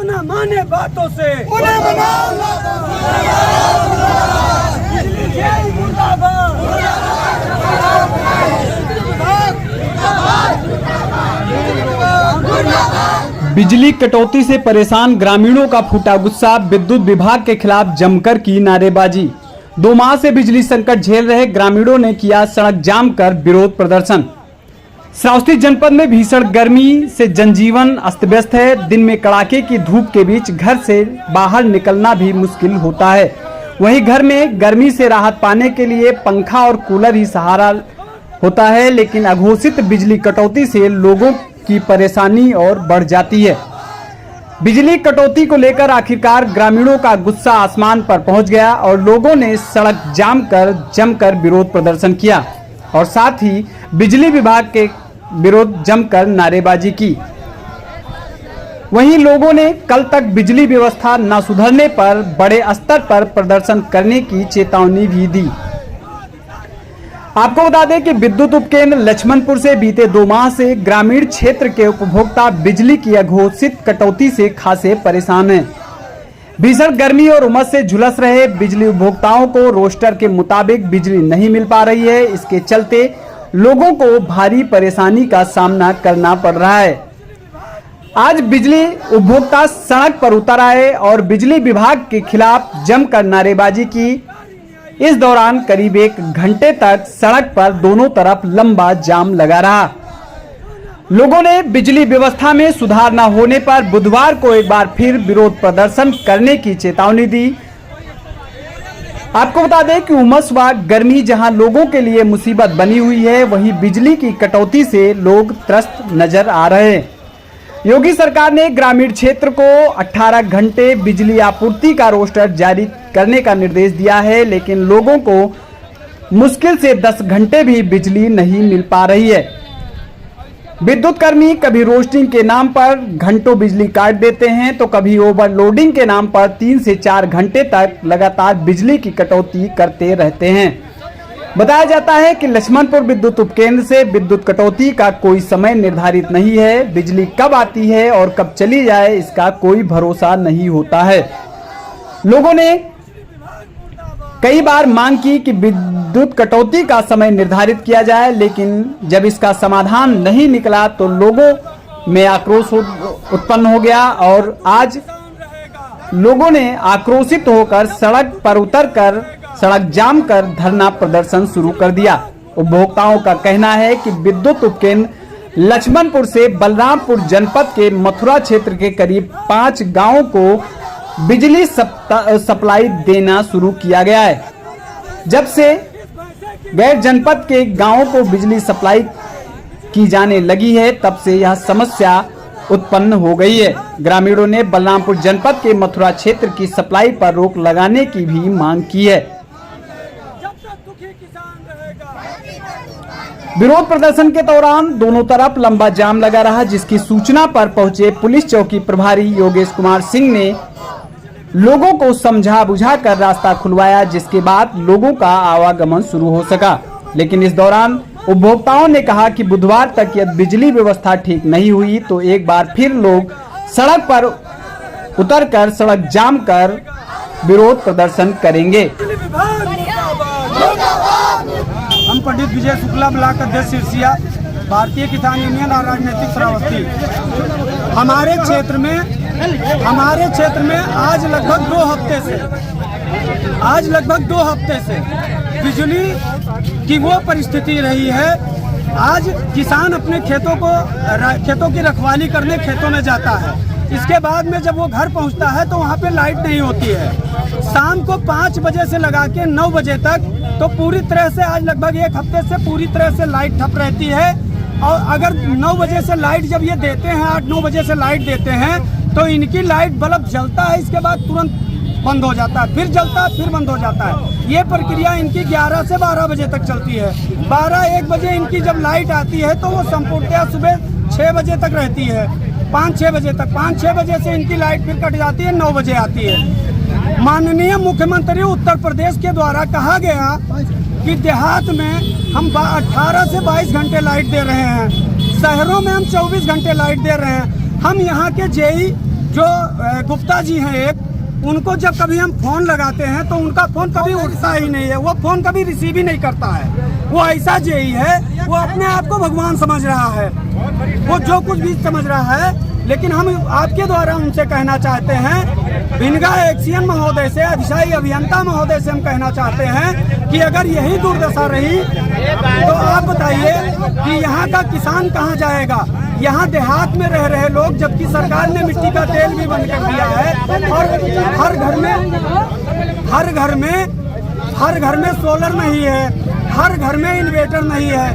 न माने बातों से उन्हें मनाओ बिजली जेल मुर्दाबाद। बिजली कटौती से परेशान ग्रामीणों का फूटा गुस्सा, विद्युत विभाग के खिलाफ जमकर की नारेबाजी। 2 माह से बिजली संकट झेल रहे ग्रामीणों ने किया सड़क जाम कर विरोध प्रदर्शन। श्रावस्ती जनपद में भीषण गर्मी से जनजीवन अस्त व्यस्त है। दिन में कड़ाके की धूप के बीच घर से बाहर निकलना भी मुश्किल होता है। वहीं घर में गर्मी से राहत पाने के लिए पंखा और कूलर ही सहारा होता है, लेकिन अघोषित बिजली कटौती से लोगों की परेशानी और बढ़ जाती है। बिजली कटौती को लेकर आखिरकार ग्रामीणों का गुस्सा आसमान पर पहुंच गया और लोगों ने सड़क जाम कर जमकर विरोध प्रदर्शन किया और साथ ही बिजली विभाग के विरोध जमकर नारेबाजी की। वहीं लोगों ने कल तक बिजली व्यवस्था न सुधरने पर बड़े स्तर पर प्रदर्शन करने की चेतावनी भी दी। आपको बता दें कि विद्युत उपकेंद्र लक्ष्मणपुर से बीते 2 माह से ग्रामीण क्षेत्र के उपभोक्ता बिजली की अघोषित कटौती से खासे परेशान हैं। भीषण गर्मी और उमस से झुलस रहे बिजली उपभोक्ताओं को रोस्टर के मुताबिक बिजली नहीं मिल पा रही है। इसके चलते लोगों को भारी परेशानी का सामना करना पड़ रहा है। आज बिजली उपभोक्ता सड़क पर उतर आए और बिजली विभाग के खिलाफ जमकर नारेबाजी की। इस दौरान करीब 1 घंटे तक सड़क पर दोनों तरफ लंबा जाम लगा रहा। लोगों ने बिजली व्यवस्था में सुधार न होने पर बुधवार को एक बार फिर विरोध प्रदर्शन करने की चेतावनी दी। आपको बता दें कि उमस व गर्मी जहां लोगों के लिए मुसीबत बनी हुई है, वहीं बिजली की कटौती से लोग त्रस्त नजर आ रहे हैं। योगी सरकार ने ग्रामीण क्षेत्र को 18 घंटे बिजली आपूर्ति का रोस्टर जारी करने का निर्देश दिया है, लेकिन लोगों को मुश्किल से 10 घंटे भी बिजली नहीं मिल पा रही है। विद्युत कर्मी कभी रोस्टिंग के नाम पर घंटों बिजली काट देते हैं, तो कभी ओवरलोडिंग के नाम पर 3 से 4 घंटे तक लगातार बिजली की कटौती करते रहते हैं। बताया जाता है कि लक्ष्मणपुर विद्युत उपकेंद्र से विद्युत कटौती का कोई समय निर्धारित नहीं है। बिजली कब आती है और कब चली जाए इसका कोई भरोसा नहीं होता है। लोगों ने कई बार मांग की कि विद्युत कटौती का समय निर्धारित किया जाए, लेकिन जब इसका समाधान नहीं निकला तो लोगों में आक्रोश उत्पन्न हो गया और आज लोगों ने आक्रोशित होकर सड़क पर उतरकर सड़क जाम कर धरना प्रदर्शन शुरू कर दिया। उपभोक्ताओं का कहना है कि विद्युत उपकेंद्र लक्ष्मणपुर से बलरामपुर जनपद के मथुरा क्षेत्र के करीब 5 गांवों को बिजली सप्लाई देना शुरू किया गया है। जब से गैर जनपद के गांवों को बिजली सप्लाई की जाने लगी है, तब से यह समस्या उत्पन्न हो गई है। ग्रामीणों ने बलरामपुर जनपद के मथुरा क्षेत्र की सप्लाई पर रोक लगाने की भी मांग की है। विरोध प्रदर्शन के दौरान दोनों तरफ लंबा जाम लगा रहा, जिसकी सूचना पर पहुंचे पुलिस चौकी प्रभारी योगेश कुमार सिंह ने लोगों को समझा बुझाकर रास्ता खुलवाया, जिसके बाद लोगों का आवागमन शुरू हो सका। लेकिन इस दौरान उपभोक्ताओं ने कहा कि बुधवार तक यदि बिजली व्यवस्था ठीक नहीं हुई तो एक बार फिर लोग सड़क पर उतरकर सड़क जाम कर विरोध प्रदर्शन करेंगे। हम पंडित विजय शुक्ला ब्लॉक अध्यक्ष सिरसिया, भारतीय किसान यूनियन और राजनीतिक श्रावस्ती। हमारे क्षेत्र में आज लगभग 2 हफ्ते से बिजली की वो परिस्थिति रही है। आज किसान अपने खेतों की रखवाली करने खेतों में जाता है। इसके बाद में जब वो घर पहुंचता है तो वहाँ पे लाइट नहीं होती है। शाम को 5 बजे से लगा के 9 बजे तक तो पूरी तरह से आज लगभग 1 हफ्ते से पूरी तरह से लाइट ठप रहती है। और अगर 9 बजे से लाइट जब ये देते हैं, 8-9 बजे से लाइट देते हैं, तो इनकी लाइट बल्ब जलता है, इसके बाद तुरंत बंद हो जाता है, फिर जलता है, फिर बंद हो जाता है। ये प्रक्रिया इनकी 11 से 12 बजे तक चलती है। 12-1 बजे इनकी जब लाइट आती है तो वो संपूर्णतः सुबह 6 बजे तक रहती है, 5-6 बजे तक। 5-6 बजे से इनकी लाइट फिर कट जाती है, 9 बजे आती है। माननीय मुख्यमंत्री उत्तर प्रदेश के द्वारा कहा गया कि देहात में हम 18 से 22 घंटे लाइट दे रहे हैं, शहरों में हम 24 घंटे लाइट दे रहे हैं। हम यहाँ के जेई जो गुप्ता जी हैं एक, उनको जब कभी हम फोन लगाते हैं तो उनका फोन कभी उठता ही नहीं है, वो फोन कभी रिसीव ही नहीं करता है। वो ऐसा जेई है, वो अपने आप को भगवान समझ रहा है, वो जो कुछ भी समझ रहा है। लेकिन हम आपके द्वारा उनसे कहना चाहते हैं, भिनगा एक्सीएन महोदय से, अधिशाई अभियंता महोदय से हम कहना चाहते हैं कि अगर यही दुर्दशा रही तो आप बताइए कि यहाँ का किसान कहाँ जाएगा। यहाँ देहात में रह रहे लोग, जबकि सरकार ने मिट्टी का तेल भी बंद कर दिया है और हर घर में सोलर नहीं है, हर घर में इन्वर्टर नहीं है।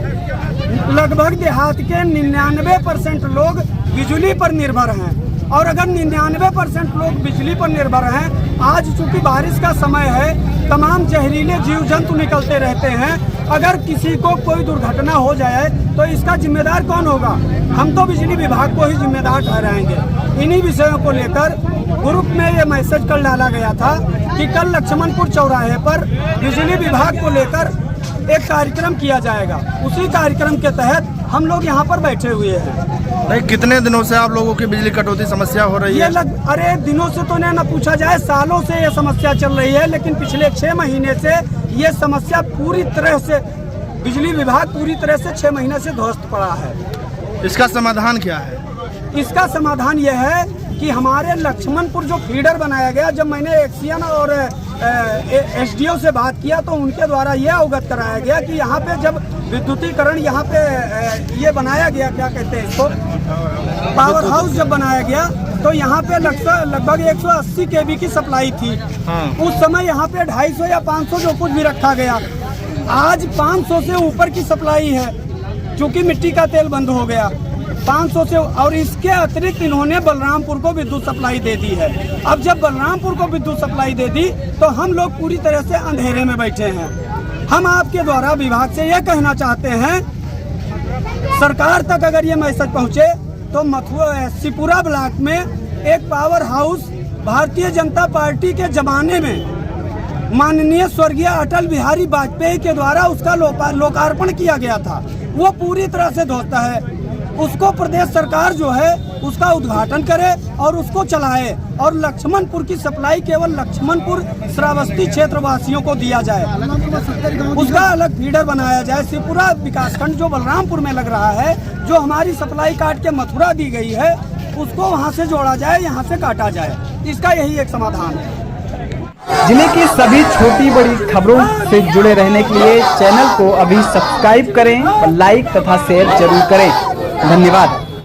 लगभग देहात के 99% लोग बिजली पर निर्भर हैं और अगर 99% लोग बिजली पर निर्भर हैं, आज चूंकि बारिश का समय है, तमाम जहरीले जीव जंतु निकलते रहते हैं। अगर किसी को कोई दुर्घटना हो जाए तो इसका जिम्मेदार कौन होगा? हम तो बिजली विभाग को ही जिम्मेदार ठहराएंगे। इन्हीं विषयों को लेकर ग्रुप में ये मैसेज कल डाला गया था कि कल लक्ष्मणपुर चौराहे पर बिजली विभाग को लेकर एक कार्यक्रम किया जाएगा। उसी कार्यक्रम के तहत हम लोग यहाँ पर बैठे हुए हैं। नहीं, कितने दिनों से आप लोगों की बिजली कटौती समस्या हो रही है? अरे दिनों से तो नहीं, ना पूछा जाए, सालों से ये समस्या चल रही है। लेकिन पिछले 6 महीने से ये समस्या पूरी तरह से, बिजली विभाग पूरी तरह से 6 महीने से ध्वस्त पड़ा है। इसका समाधान क्या है? इसका समाधान यह है कि हमारे लक्ष्मणपुर जो फीडर बनाया गया, जब मैंने एक्सीएन और एसडीओ से बात किया तो उनके द्वारा यह अवगत कराया गया कि यहाँ पे जब विद्युतीकरण यहाँ पे ये बनाया गया, क्या कहते हैं इसको, पावर हाउस जब बनाया गया तो यहाँ पे लगभग 180 kV की सप्लाई थी। उस समय यहाँ पे 250 या 500 जो कुछ भी रखा गया। आज 500 से ऊपर की सप्लाई है, चूँकि मिट्टी का तेल बंद हो गया। 500 से, और इसके अतिरिक्त इन्होंने बलरामपुर को विद्युत सप्लाई दे दी है। अब जब बलरामपुर को विद्युत सप्लाई दे दी तो हम लोग पूरी तरह से अंधेरे में बैठे हैं। हम आपके द्वारा विभाग से यह कहना चाहते हैं, सरकार तक अगर ये मैसेज पहुँचे तो सिपुरा ब्लॉक में एक power house Bharatiya Janata party के जमाने में माननीय स्वर्गीय अटल बिहारी वाजपेयी के द्वारा उसका लोकार्पण किया गया था, वो पूरी तरह से ध्वस्त है। उसको प्रदेश सरकार जो है उसका उद्घाटन करे और उसको चलाए और लक्ष्मणपुर की सप्लाई केवल लक्ष्मणपुर श्रावस्ती क्षेत्र वासियों को दिया जाए। उसका अलग फीडर बनाया जाए। सिपुरा विकासखंड जो बलरामपुर में लग रहा है, जो हमारी सप्लाई काट के मथुरा दी गई है, उसको वहाँ से जोड़ा जाए, यहाँ से काटा जाए। इसका यही एक समाधान है। जिले की सभी छोटी बड़ी खबरों से जुड़े रहने के लिए चैनल को अभी सब्सक्राइब करें और लाइक तथा शेयर जरूर करें। धन्यवाद।